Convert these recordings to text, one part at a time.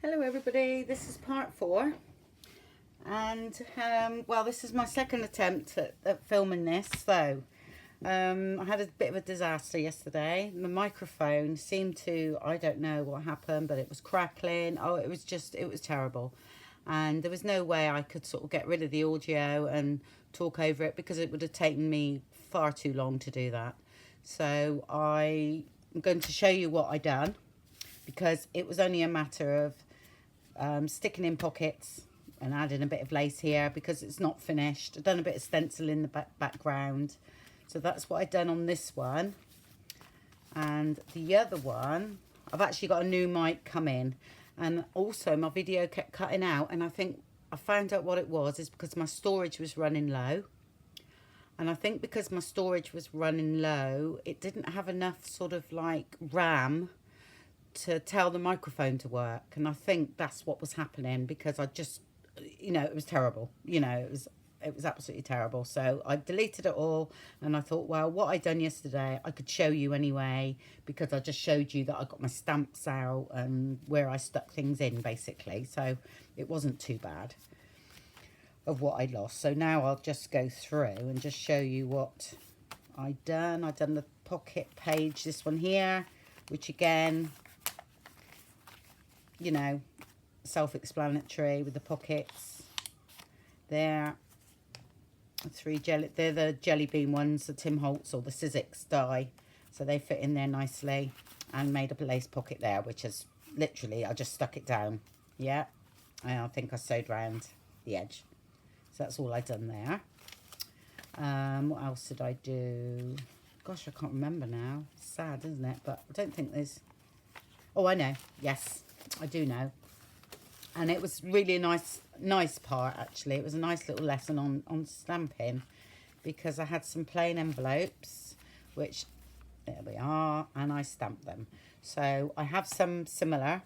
Hello everybody, this is part 4 and well, this is my second attempt at filming this. So I had a bit of a disaster yesterday. The microphone seemed to, I don't know what happened, but it was crackling. Oh, it was terrible, and there was no way I could sort of get rid of the audio and talk over it, because it would have taken me far too long to do that. So I'm going to show you what I done, because it was only a matter of sticking in pockets and adding a bit of lace here, because it's not finished. I've done a bit of stencil in the background. So that's what I've done on this one. And the other one, I've actually got a new mic come in, and also my video kept cutting out, and I think I found out what it was is because my storage was running low. And I think because my storage was running low, it didn't have enough sort of like RAM to tell the microphone to work. And I think that's what was happening, because I just, it was terrible. It was absolutely terrible. So I deleted it all, and I thought, well, what I done yesterday I could show you anyway, because I just showed you that I got my stamps out and where I stuck things in, basically. So it wasn't too bad of what I lost. So now I'll just go through and just show you what I done. I done the pocket page, this one here, which again, self-explanatory with the pockets there. They're the jelly bean ones, the Tim Holtz or the Sizzix die, so they fit in there nicely, and made up a lace pocket there, which is literally, I just stuck it down. Yeah, and I think I sewed round the edge. So that's all I done there. What else did I do? Gosh, I can't remember now. It's sad, isn't it? But I don't think there's... Oh, I know. Yes, I do know. And it was really a nice part, actually. It was a nice little lesson on stamping, because I had some plain envelopes, which, there we are, and I stamped them. So I have some similar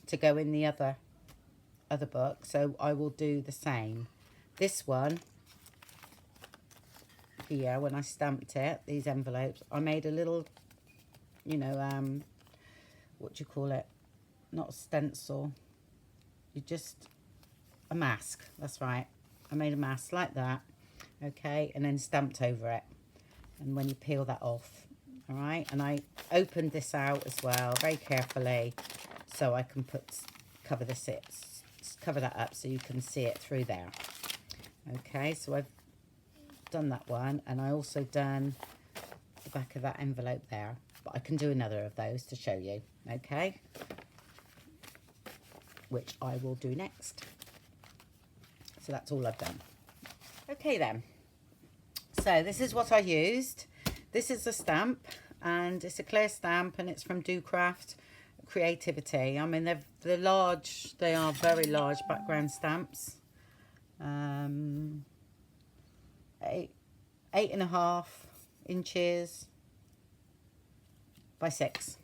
to go in the other book, so I will do the same. This one here, when I stamped it, these envelopes, I made a little, what do you call it? Not a stencil. A mask, that's right. I made a mask like that, okay, and then stamped over it. And when you peel that off, all right, and I opened this out as well very carefully, so I can cover that up so you can see it through there. Okay, so I've done that one, and I also done the back of that envelope there, but I can do another of those to show you, okay, which I will do next. So that's all I've done. Okay then, so this is what I used. This is a stamp, and it's a clear stamp, and it's from Do Craft Creativity. I mean, they're large, they are very large background stamps. 8.5 inches by 6.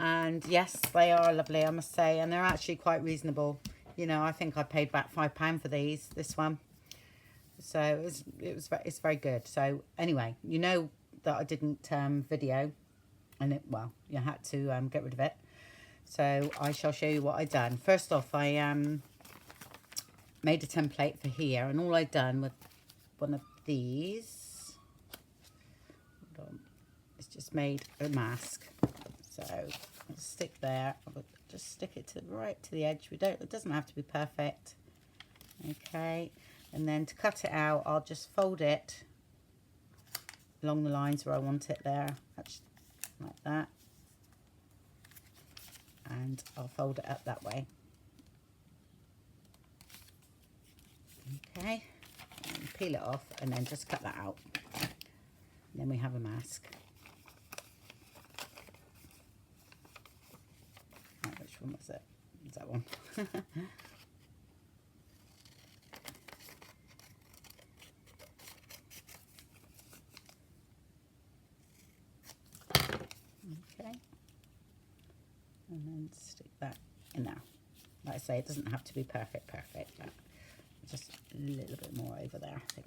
And yes, they are lovely, I must say, and they're actually quite reasonable. I think I paid back £5 for this one. So it's very good. So anyway, that I didn't video, and you had to get rid of it. So I shall show you what I done. First off, I made a template for here, and all I done with one of these, it's just made a mask. So I'll stick there. I'll just stick it right to the edge. It doesn't have to be perfect. Okay, and then to cut it out, I'll just fold it along the lines where I want it there, like that, and I'll fold it up that way. Okay, and peel it off, and then just cut that out. And then we have a mask. Right, which one was it? Is that one? Okay, and then stick that in there. Like I say, it doesn't have to be perfect, but just a little bit more over there, I think.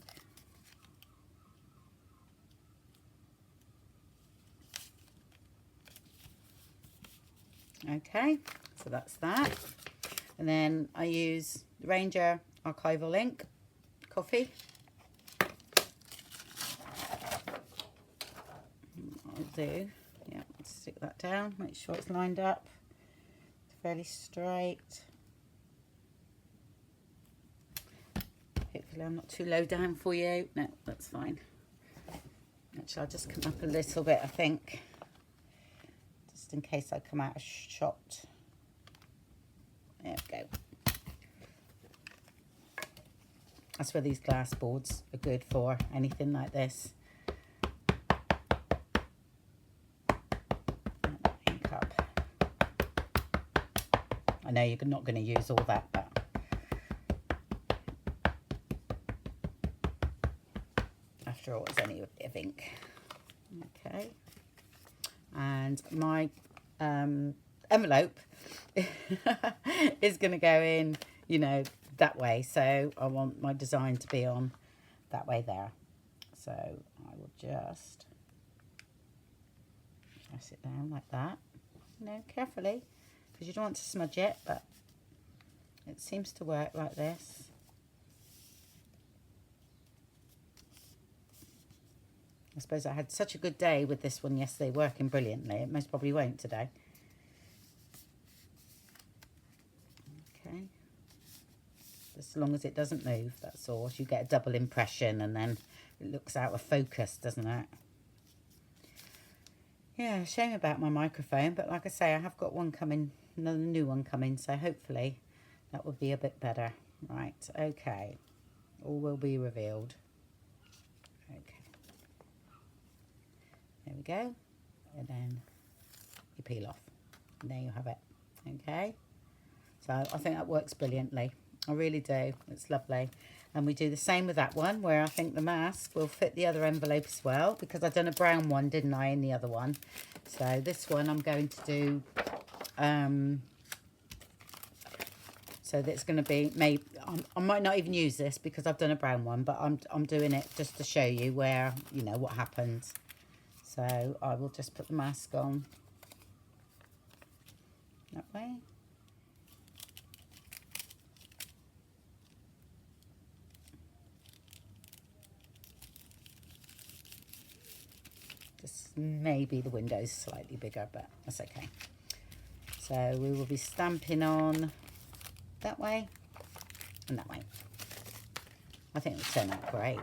Okay, so that's that. And then I use Ranger Archival ink, coffee. I'll do, yeah, stick that down, make sure it's lined up, it's fairly straight. Hopefully I'm not too low down for you. No, that's fine. Actually, I'll just come up a little bit, I think, just in case I come out of shot. There we go. That's where these glass boards are good for, anything like this. Ink up. I know you're not going to use all that, but after all, it's only a bit of ink. Okay. And my envelope is going to go in, you know, that way. So I want my design to be on that way there. So I will just press it down like that. You know, carefully, because you don't want to smudge it, but it seems to work like this. I suppose I had such a good day with this one yesterday, working brilliantly. It most probably won't today. Okay. As long as it doesn't move, that's all. So you get a double impression and then it looks out of focus, doesn't it? Yeah, shame about my microphone, but like I say, I have got one coming, another new one coming, so hopefully that will be a bit better. Right, okay. All will be revealed. Okay. There we go. And then you peel off. And there you have it. Okay. So I think that works brilliantly. I really do. It's lovely. And we do the same with that one, where I think the mask will fit the other envelope as well, because I've done a brown one, didn't I, in the other one. So this one I'm going to do, so that's going to be, maybe, I might not even use this because I've done a brown one, but I'm doing it just to show you where, you know, what happens. So I will just put the mask on that way. Just maybe the window's slightly bigger, but that's okay. So we will be stamping on that way and that way. I think it'll turn out great.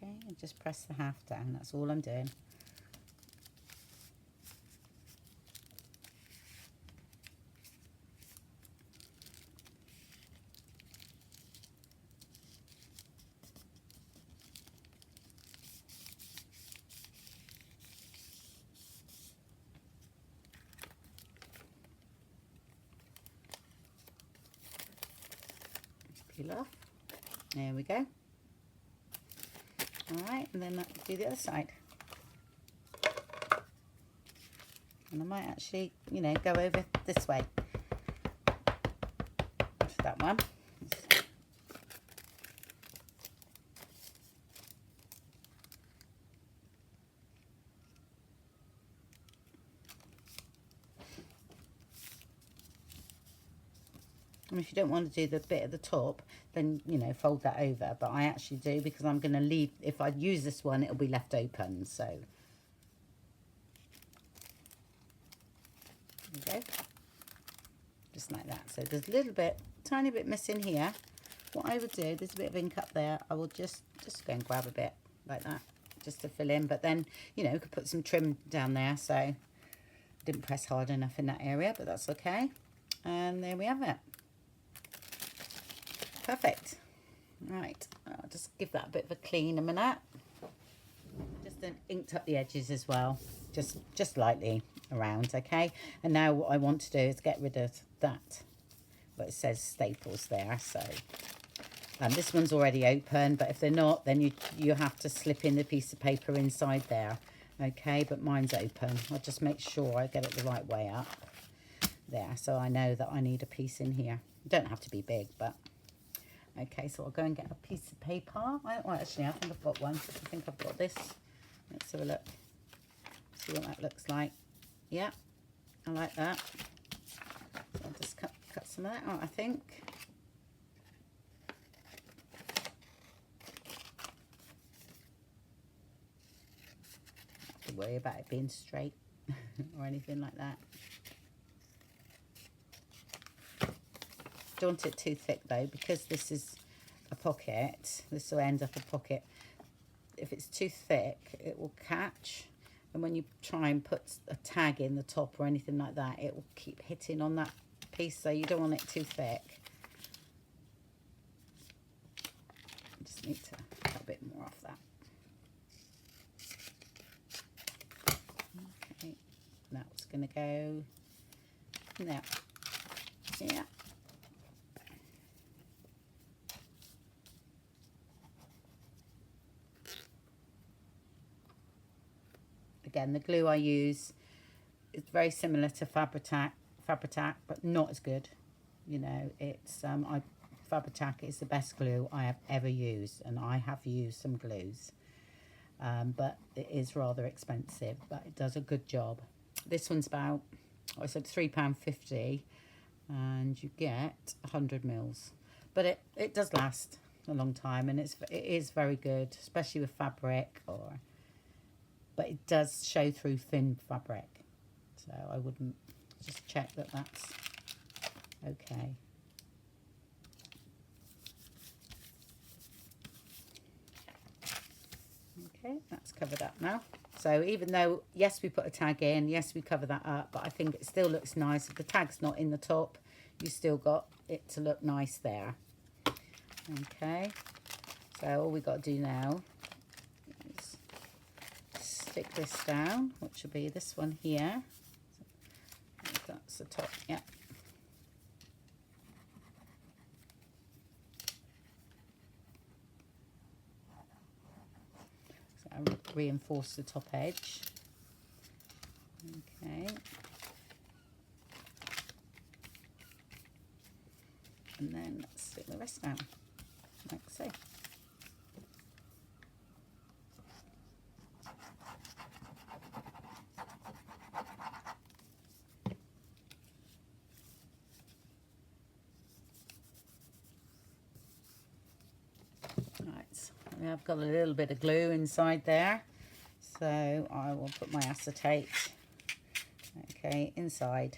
Okay, and just press the half down, that's all I'm doing. Peel off. There we go. Alright, and then do the other side. And I might actually, you know, go over this way for that one. And if you don't want to do the bit at the top, then, you know, fold that over. But I actually do, because I'm going to leave, if I use this one, it'll be left open. So, there we go. Just like that. So there's a little bit, tiny bit missing here. What I would do, there's a bit of ink up there. I will just go and grab a bit like that, just to fill in. But then, you know, you could put some trim down there. So didn't press hard enough in that area, but that's okay. And there we have it. Perfect. Right, I'll just give that a bit of a clean a minute. Just then inked up the edges as well, just lightly around, okay? And now what I want to do is get rid of that, but it says staples there. So this one's already open, but if they're not, then you have to slip in the piece of paper inside there. Okay, but mine's open. I'll just make sure I get it the right way up there, so I know that I need a piece in here. It don't have to be big, but okay. So I'll go and get a piece of paper. Actually, I think I've got one. I think I've got this. Let's have a look. See what that looks like. Yeah, I like that. So I'll just cut some of that out, I think. Don't have to worry about it being straight or anything like that. Don't want it too thick though, because this is a pocket. This will end up a pocket. If it's too thick, it will catch, and when you try and put a tag in the top or anything like that, it will keep hitting on that piece, so you don't want it too thick. I just need to cut a bit more off that. Okay, that's going to go there. Yeah. Again, the glue I use is very similar to Fabri-Tac, but not as good. You know, it's Fabri-Tac is the best glue I have ever used, and I have used some glues, but it is rather expensive, but it does a good job. This one's about, I said £3.50, and you get 100 mils, but it does last a long time, and it is very good, especially with fabric, but it does show through thin fabric, so I wouldn't, just check that that's okay. Okay, that's covered up now. So even though, yes, we put a tag in, yes, we cover that up, but I think it still looks nice. If the tag's not in the top, you still got it to look nice there. Okay, so all we got to do now is stick this down, which will be this one here. That's the top, yeah. So I reinforce the top edge. Okay. And then stick the rest down, like so. I've got a little bit of glue inside there, so I will put my acetate, okay, inside.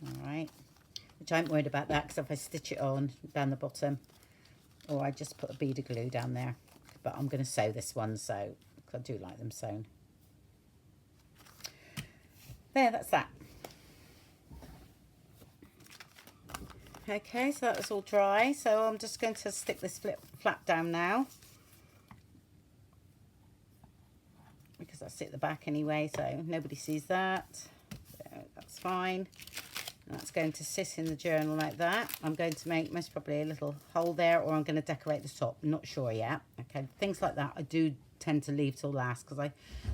All right, which I'm worried about that, because if I stitch it on down the bottom, or I just put a bead of glue down there, but I'm going to sew this one, so I do like them sewn. There, that's that. Okay, so that was all dry, so I'm just going to stick this flap down now, because I sit at the back anyway, so nobody sees that, so that's fine. And that's going to sit in the journal like that. I'm going to make most probably a little hole there, or I'm going to decorate the top, I'm not sure yet. Okay, things like that I do tend to leave till last, because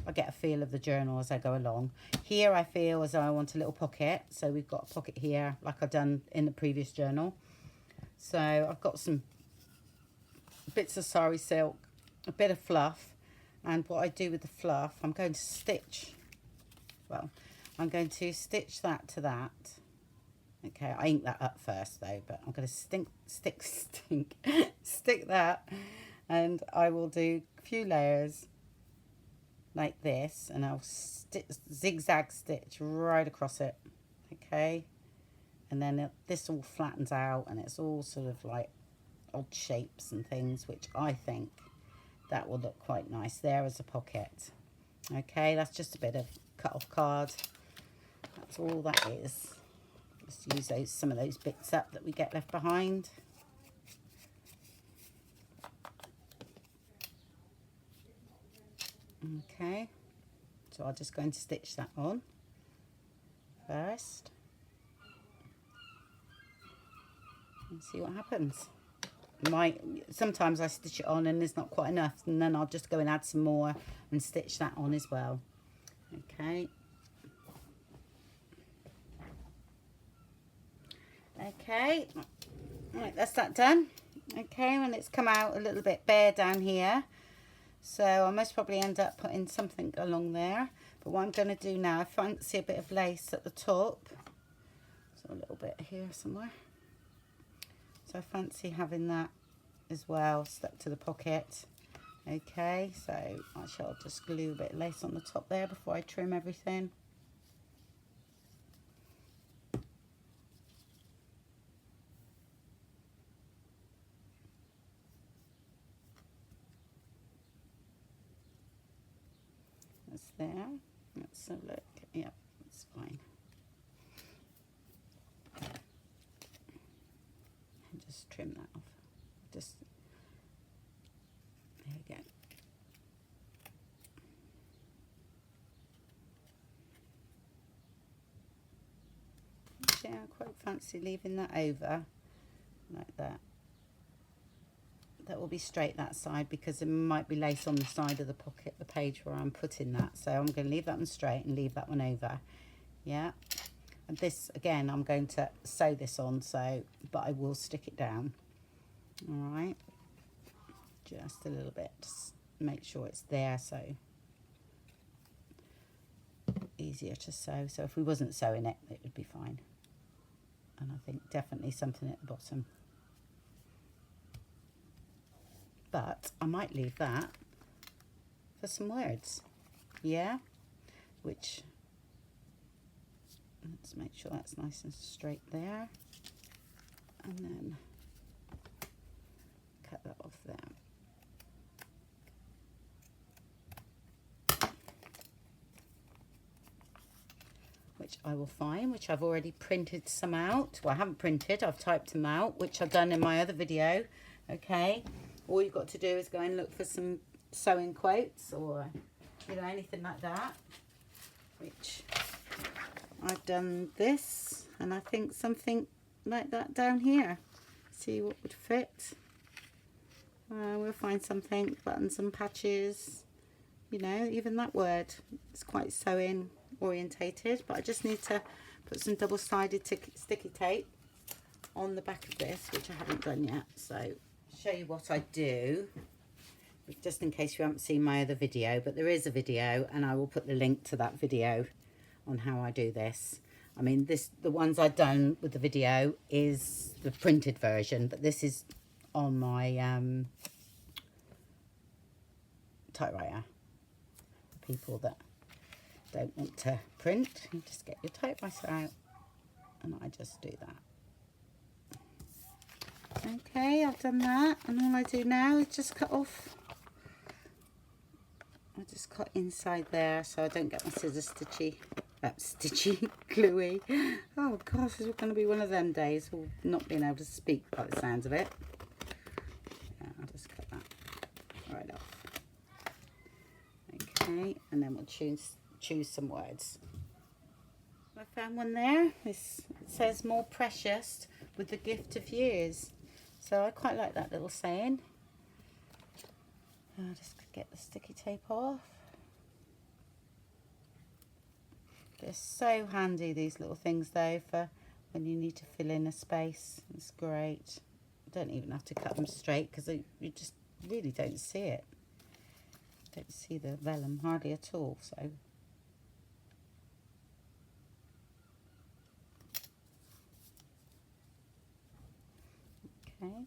I get a feel of the journal as I go along. Here I feel as though I want a little pocket, so we've got a pocket here like I've done in the previous journal. So I've got some bits of sari silk, a bit of fluff, and what I do with the fluff, I'm going to stitch, well, I'm going to stitch that to that. Okay, I ink that up first though, but I'm going to stick that, and I will do a few layers like this, and I'll zigzag stitch right across it. Okay, and then this all flattens out, and it's all sort of like odd shapes and things, which I think that will look quite nice there as a pocket. Okay, that's just a bit of cut off card. That's all that is. Just use some of those bits up that we get left behind. Okay, so I'm just going to stitch that on first and see what happens. Sometimes I stitch it on and there's not quite enough, and then I'll just go and add some more and stitch that on as well. Okay. Okay, right, that's that done. Okay, and it's come out a little bit bare down here, so I most probably end up putting something along there. But what I'm going to do now, I fancy a bit of lace at the top, so a little bit here somewhere. So I fancy having that as well stuck to the pocket. Okay, so I shall just glue a bit of lace on the top there before I trim everything. That's there. Let's have a look. Yep, that's fine. And just trim that off. Just there we go. Actually, I quite fancy leaving that over like that. That will be straight that side because there might be lace on the side of the pocket, the page where I'm putting that. So I'm going to leave that one straight and leave that one over. Yeah. And this, again, I'm going to sew this on, so, but I will stick it down. All right. Just a little bit, just make sure it's there, so easier to sew. So if we wasn't sewing it, it would be fine. And I think definitely something at the bottom. But I might leave that for some words, yeah, which, let's make sure that's nice and straight there, and then cut that off there. Which I will find, which I've already printed some out. Well, I haven't printed, I've typed them out, which I've done in my other video, okay. All you've got to do is go and look for some sewing quotes or, you know, anything like that, which I've done this, and I think something like that down here. See what would fit. We'll find something, buttons and patches, you know, even that word. It's quite sewing orientated, but I just need to put some double-sided sticky tape on the back of this, which I haven't done yet, so show you what I do, just in case you haven't seen my other video, but there is a video and I will put the link to that video on how I do this. I mean, the ones I've done with the video is the printed version, but this is on my typewriter. For people that don't want to print, you just get your typewriter out, and I just do that. Okay, I've done that, and all I do now is just cut off. I just cut inside there so I don't get my scissors stitchy, gluey. Oh gosh, it's going to be one of them days of not being able to speak by the sounds of it. Yeah, I'll just cut that right off. Okay, and then we'll choose some words. I found one there. It says more precious with the gift of years. So I quite like that little saying. I'll just get the sticky tape off. They're so handy, these little things though, for when you need to fill in a space. It's great. You don't even have to cut them straight because you just really don't see it. Don't see the vellum hardly at all. So okay,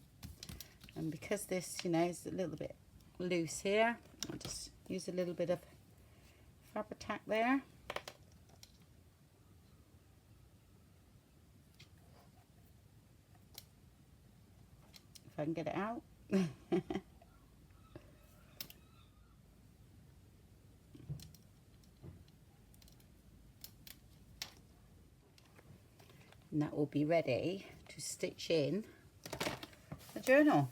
and because this, you know, is a little bit loose here, I'll just use a little bit of fabric tack there. If I can get it out. And that will be ready to stitch in the journal.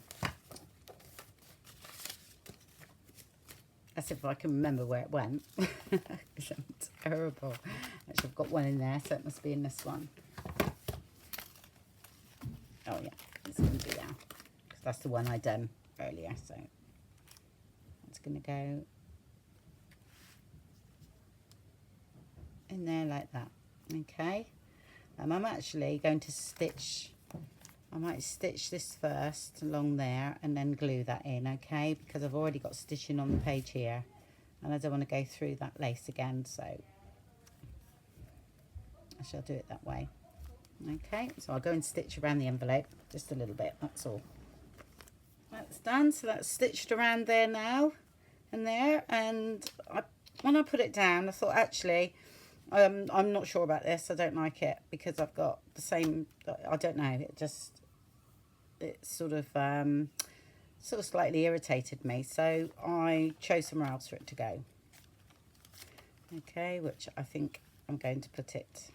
As if I can remember where it went. Because I'm terrible. Actually, I've got one in there, so it must be in this one. Oh yeah, it's going to be there. Because that's the one I done earlier, so it's going to go in there like that. Okay, I'm actually going to stitch, I might stitch this first along there and then glue that in, okay, because I've already got stitching on the page here and I don't want to go through that lace again, so I shall do it that way. Okay, so I'll go and stitch around the envelope just a little bit, that's all. That's done, so that's stitched around there now and there, and when I put it down I thought actually I'm not sure about this, I don't like it because I've got the same, I don't know, it sort of slightly irritated me, so I chose somewhere else for it to go. Okay, which I think I'm going to put it,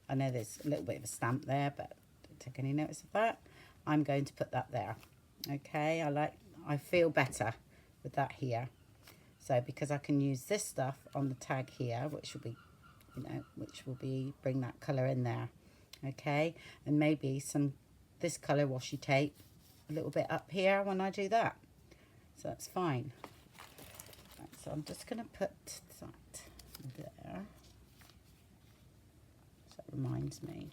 I know there's a little bit of a stamp there, but don't take any notice of that. I'm going to put that there. Okay, I feel better with that here. So because I can use this stuff on the tag here, which will be, you know, bring that colour in there. Okay, and maybe this colour washi tape a little bit up here when I do that. So that's fine. Right, so I'm just going to put that there. Reminds me.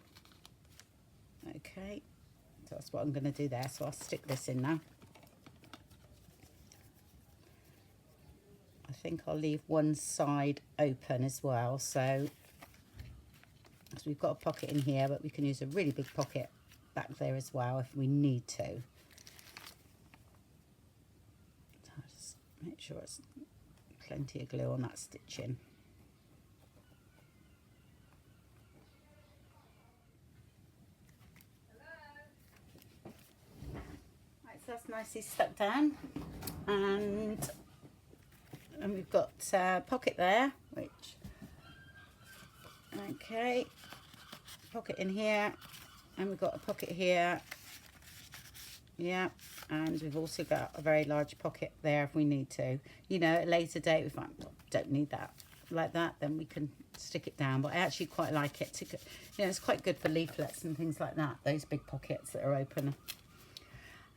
Okay, so that's what I'm going to do there, so I'll stick this in now. I think I'll leave one side open as well, so we've got a pocket in here, but we can use a really big pocket back there as well if we need to. So I'll just make sure it's plenty of glue on that stitching. That's nicely stuck down, and we've got a pocket there, which, okay, pocket in here, and we've got a pocket here, yeah, and we've also got a very large pocket there if we need to. You know, at a later date we find don't need that like that, then we can stick it down, but I actually quite like it to, you know, it's quite good for leaflets and things like that, those big pockets that are open.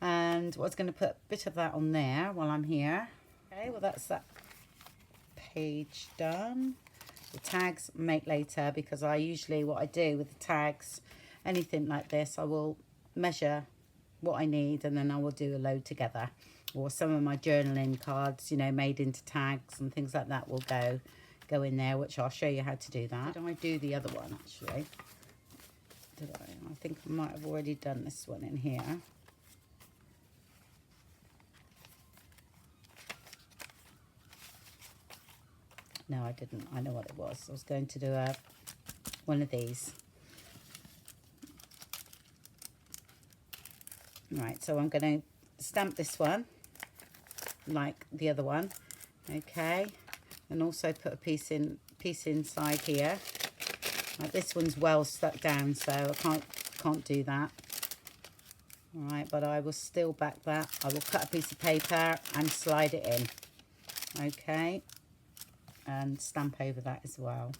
And I was going to put a bit of that on there while I'm here. Okay, well that's that page done. The tags make later, because I usually, what I do with the tags, anything like this, I will measure what I need and then I will do a load together. Or some of my journaling cards, you know, made into tags and things like that will go in there, which I'll show you how to do that. Did I do the other one actually? Did I? I think I might have already done this one in here. No, I didn't. I know what it was. I was going to do one of these. Right, so I'm going to stamp this one like the other one, okay, and also put a piece inside here. Like this one's well stuck down, so I can't do that. All right, but I will still back that. I will cut a piece of paper and slide it in, okay. And stamp over that as well.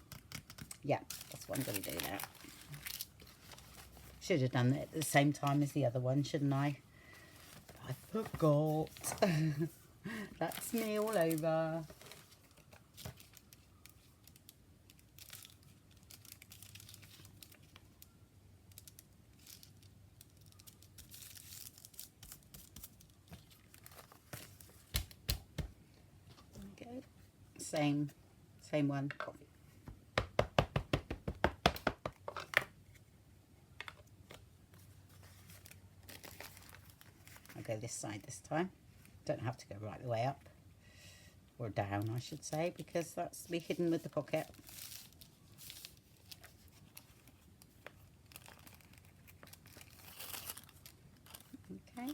Yeah, that's what I'm going to do now. Should have done it at the same time as the other one, shouldn't I? I forgot. That's me all over. There we go. Same one. I'll go this side this time. Don't have to go right the way up, or down I should say, because that's to be hidden with the pocket. Okay.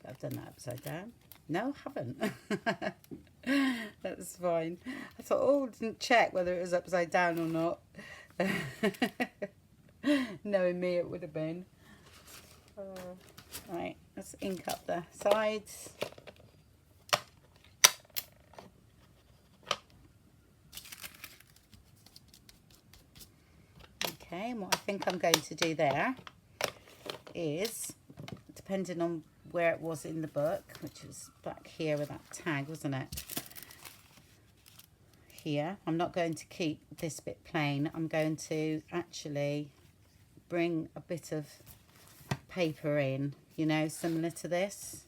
I've done that upside down. No, I haven't. That's fine. I thought, oh, didn't check whether it was upside down or not. Knowing me, it would have been. Right, let's ink up the sides. Okay, and what I think I'm going to do there is, depending on where it was in the book, which was back here with that tag, wasn't it? Here, I'm not going to keep this bit plain. I'm going to actually bring a bit of paper in, you know, similar to this.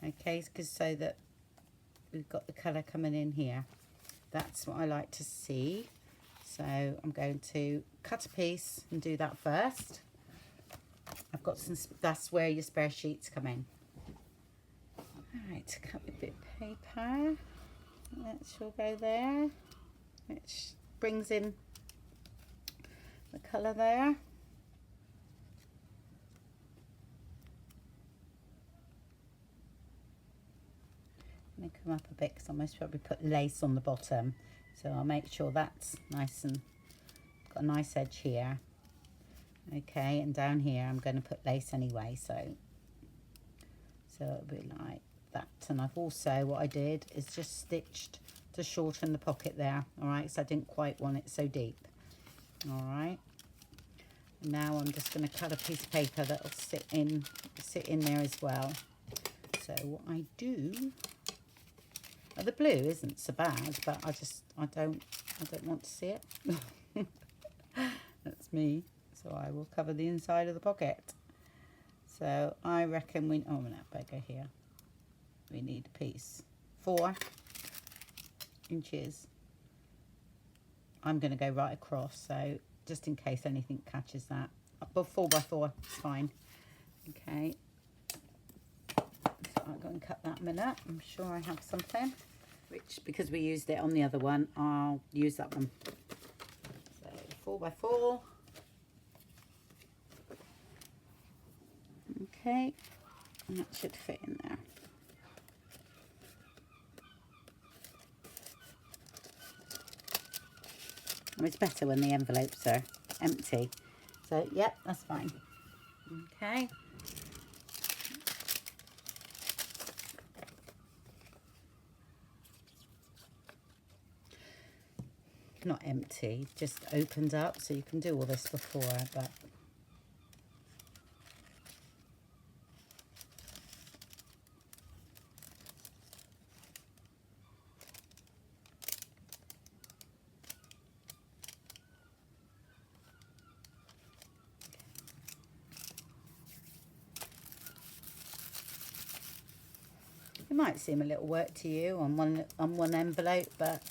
Okay, because so that we've got the colour coming in here. That's what I like to see. So I'm going to cut a piece and do that first. I've got some, that's where your spare sheets come in. Alright, cut a bit of paper. That shall go there, which brings in the colour there. I'm going to come up a bit because I most probably put lace on the bottom, so I'll make sure that's nice and got a nice edge here. Okay, and down here I'm going to put lace anyway, so it'll be like that. And I've also, what I did is just stitched to shorten the pocket there, all right, so I didn't quite want it so deep. All right, and now I'm just going to cut a piece of paper that'll sit in there as well. So what I do, the blue isn't so bad, but I don't want to see it. That's me. So I will cover the inside of the pocket. So I reckon we, oh, that beggar here. We need a piece 4 inches. I'm going to go right across, so just in case anything catches that. But 4 by 4, it's fine. Okay. So I'll go and cut that a minute. I'm sure I have something. Which, because we used it on the other one, I'll use that one. So 4 by 4. Okay, and that should fit in there. Oh, it's better when the envelopes are empty. So, yep, that's fine. Okay. Not empty, just opened up, so you can do all this before, but it might seem a little work to you on one envelope, but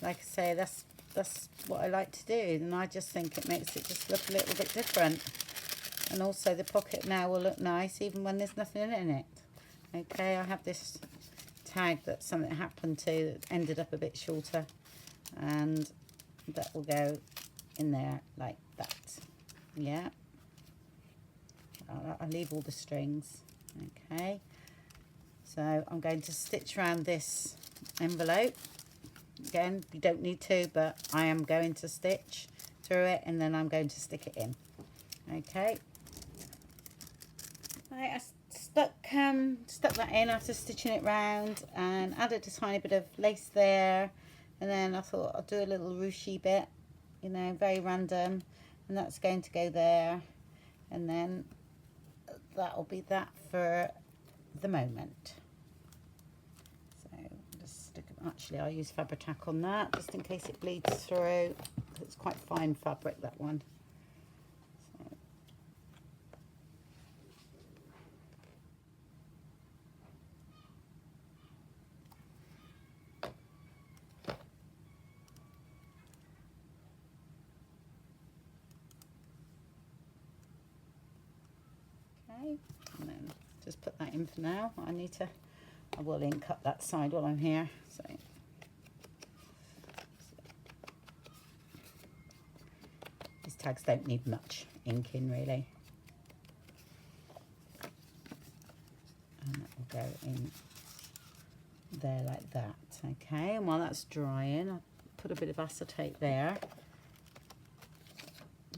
like I say, that's what I like to do, and I just think it makes it just look a little bit different. And also the pocket now will look nice even when there's nothing in it. Okay, I have this tag that something happened to that ended up a bit shorter, and that will go in there like that. Yeah, I'll leave all the strings. Okay, so I'm going to stitch around this envelope. Again, you don't need to, but I am going to stitch through it, and then I'm going to stick it in. Okay. Right, I stuck that in after stitching it round, and added a tiny bit of lace there, and then I thought I'll do a little ruchy bit, you know, very random, and that's going to go there, and then that'll be that for the moment. Actually, I'll use Fabri-Tac on that, just in case it bleeds through. It's quite fine fabric, that one. Okay, and then just put that in for now. I will ink up that side while I'm here. So these tags don't need much inking really. And that will go in there like that. Okay, and while that's drying, I'll put a bit of acetate there,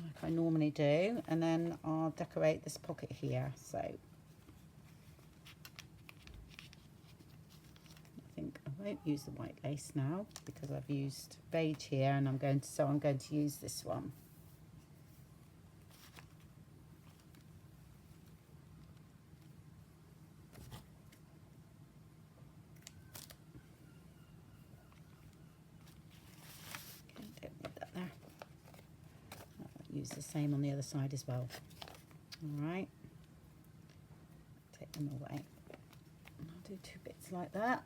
like I normally do, and then I'll decorate this pocket here. So I won't use the white lace now because I've used beige here, and I'm going to use this one. use the same on the other side as well. All right, take them away. I'll do 2 bits like that.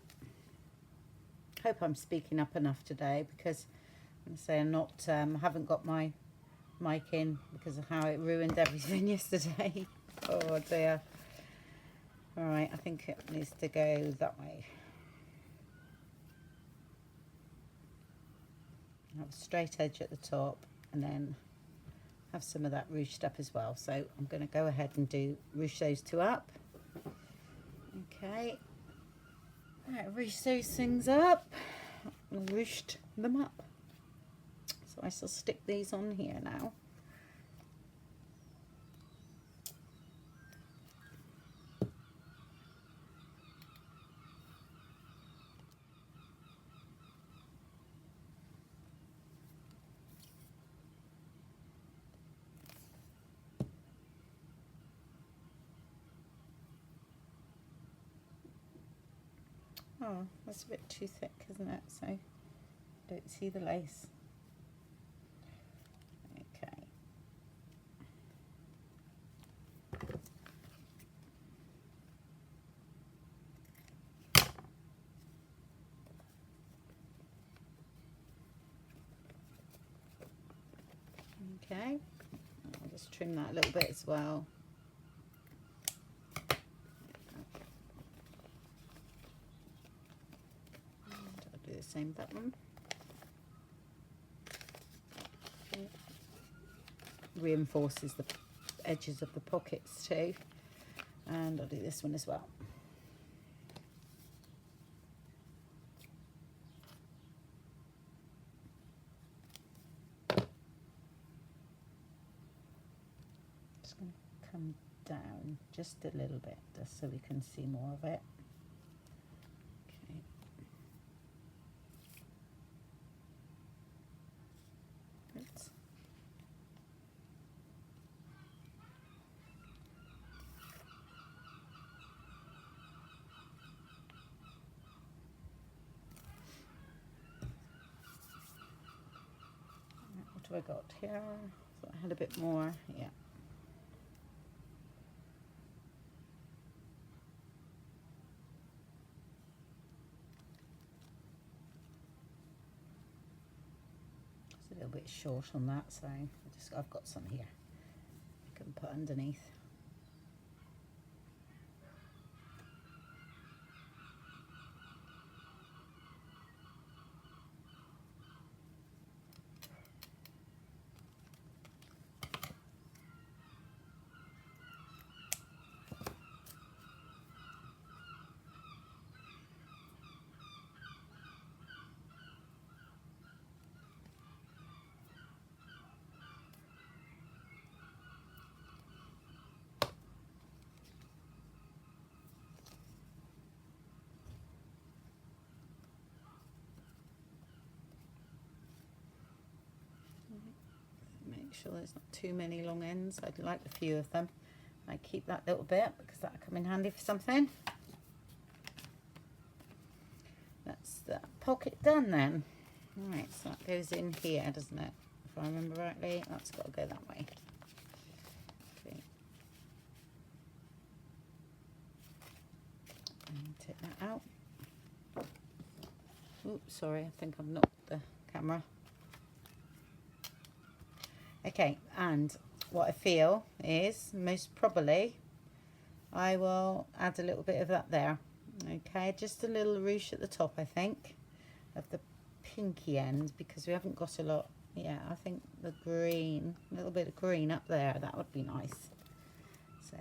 Hope I'm speaking up enough today, because I'm going to say I'm not, haven't got my mic in because of how it ruined everything yesterday. Oh dear. All right, I think it needs to go that way. Have a straight edge at the top, and then have some of that ruched up as well. So I'm going to go ahead and ruche those 2 up. Okay, right, ruche those things up, ruched them up. So I shall stick these on here now. Oh, that's a bit too thick, isn't it? So I don't see the lace. Okay. Okay, I'll just trim that a little bit as well. And I'll do the same with that one. Reinforces the edges of the pockets too. And I'll do this one as well. Just going to come down just a little bit, just so we can see more of it. Okay. Oops. What have I got here? So I had a bit more, yeah. It's a little bit short on that, so I've got some here I can put underneath. Make sure there's not too many long ends. I'd like a few of them. I keep that little bit because that'll come in handy for something. That's the pocket done then. Right, so that goes in here, doesn't it? If I remember rightly, that's got to go that way. Okay. And take that out. Oops, sorry, I think I've knocked the camera. Okay, and what I feel is most probably I will add a little bit of that there. Okay, just a little ruche at the top, I think, of the pinky end, because we haven't got a lot. Yeah, I think the green, a little bit of green up there, that would be nice. So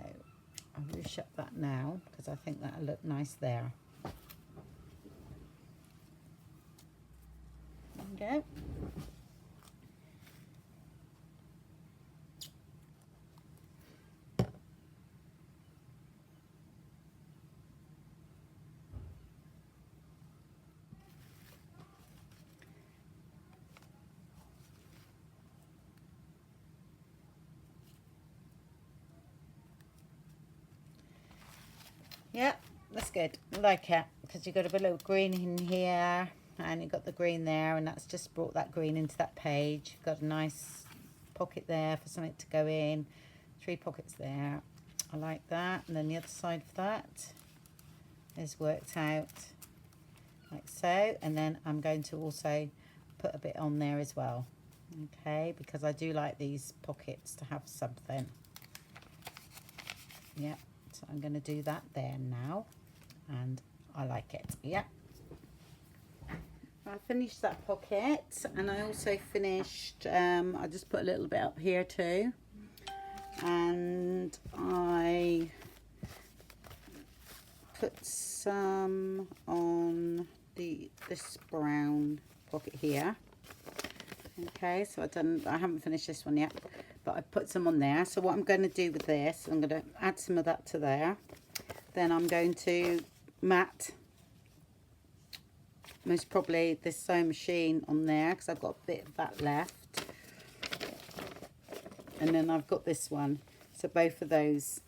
I'll ruche up that now because I think that'll look nice there. There we go. Yeah, that's good. I like it because you've got a bit of green in here and you've got the green there, and that's just brought that green into that page. You've got a nice pocket there for something to go in, 3 pockets there. I like that. And then the other side of that is worked out like so. And then I'm going to also put a bit on there as well, okay, because I do like these pockets to have something. Yeah, so I'm going to do that there now, and I like it. Yeah, I finished that pocket, and I also finished, I just put a little bit up here too, and I put some on this brown pocket here. Okay, so I haven't finished this one yet, but I put some on there. So what I'm going to do with this, I'm going to add some of that to there. Then I'm going to mat most probably this sewing machine on there, because I've got a bit of that left. And then I've got this one. So both of those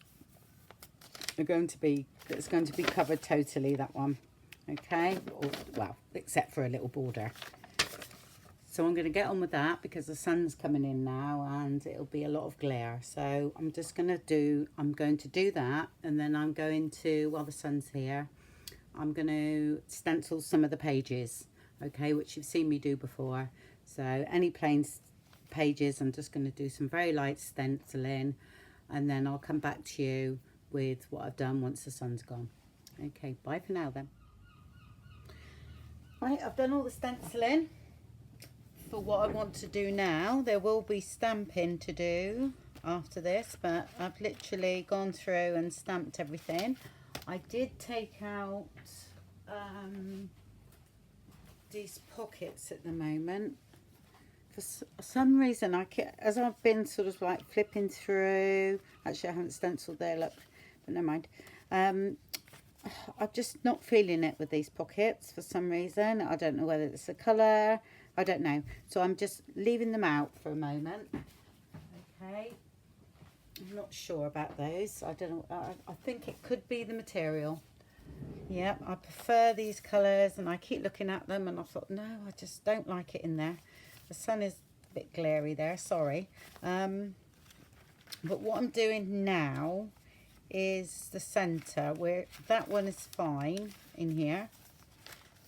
are going to be, it's going to be covered totally, that one. Okay, or, well, except for a little border. So I'm going to get on with that because the sun's coming in now and it'll be a lot of glare. So I'm just going to do that, and then I'm going to, while the sun's here, I'm going to stencil some of the pages, okay, which you've seen me do before. So any plain pages, I'm just going to do some very light stenciling, and then I'll come back to you with what I've done once the sun's gone. Okay, bye for now then. Right, I've done all the stenciling for what I want to do now. There will be stamping to do after this, but I've literally gone through and stamped everything. I did take out these pockets at the moment. For some reason, as I've been sort of like flipping through, actually I haven't stenciled there, look, but never mind. I'm just not feeling it with these pockets for some reason. I don't know whether it's the colour, I don't know. So I'm just leaving them out for a moment. Okay. I'm not sure about those. I don't know. I think it could be the material. Yeah, I prefer these colours, and I keep looking at them and I thought, no, I just don't like it in there. The sun is a bit glary there, sorry. But what I'm doing now is the centre, where that one is fine in here.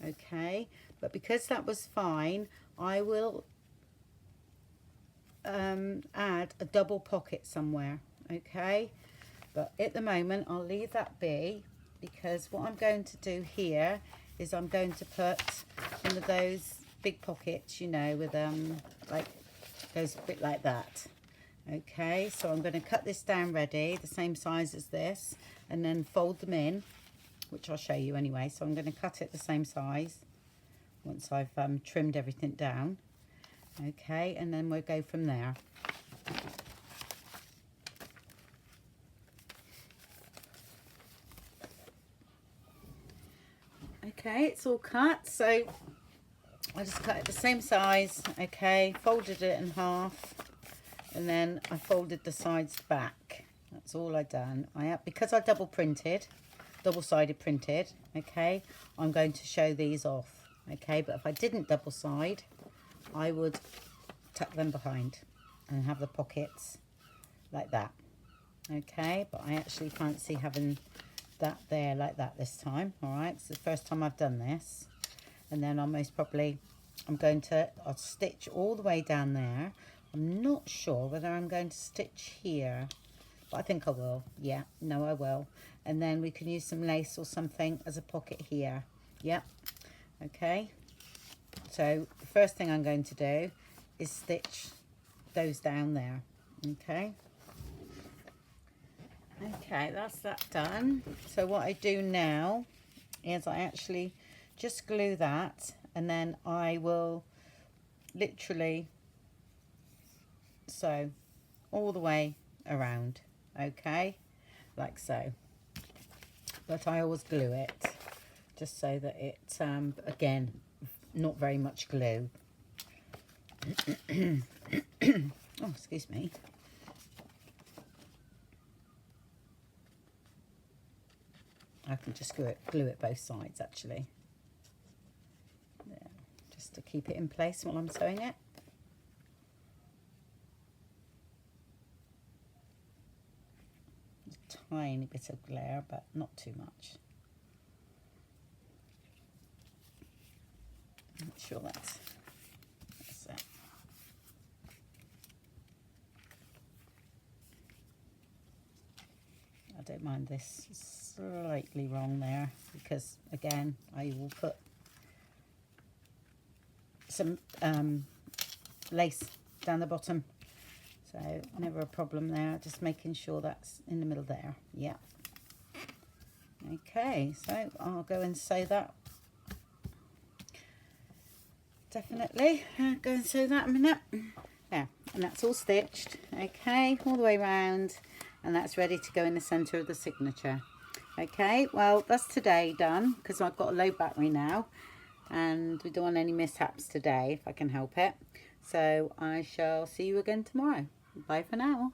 Okay, but because that was fine, I will add a double pocket somewhere. Okay, but at the moment I'll leave that be, because what I'm going to do here is I'm going to put one of those big pockets, you know, with like goes a bit like that. Okay, so I'm going to cut this down ready, the same size as this, and then fold them in, which I'll show you anyway. So I'm going to cut it the same size once I've trimmed everything down. Okay, and then we'll go from there. Okay, it's all cut, so I just cut it the same size. Okay, folded it in half, and then I folded the sides back. That's all I done. Because I double-sided printed, okay, I'm going to show these off. Okay, but if I didn't double side, I would tuck them behind and have the pockets like that. Okay, but I actually fancy having that there like that this time. All right, it's the first time I've done this. And then I'll stitch all the way down there. I'm not sure whether I'm going to stitch here, but I think I will. Yeah, no, I will. And then we can use some lace or something as a pocket here. Yep. Okay, so the first thing I'm going to do is stitch those down there. Okay, that's that done. So what I do now is I actually just glue that, and then I will literally sew all the way around. Okay, like so, but I always glue it just so that it again, not very much glue. Oh, excuse me. I can just glue it both sides actually. There, just to keep it in place while I'm sewing it. tiny bit of glare, but not too much. Make sure that's it. I don't mind this slightly wrong there, because again I will put some lace down the bottom, so never a problem there. Just making sure that's in the middle there. Yeah. Okay, so I'll go and sew that. Definitely go and sew that in a minute. Yeah, and that's all stitched. Okay, all the way around, and that's ready to go in the center of the signature. Okay, well, that's today done, because I've got a low battery now and we don't want any mishaps today if I can help it. So I shall see you again tomorrow. Bye for now.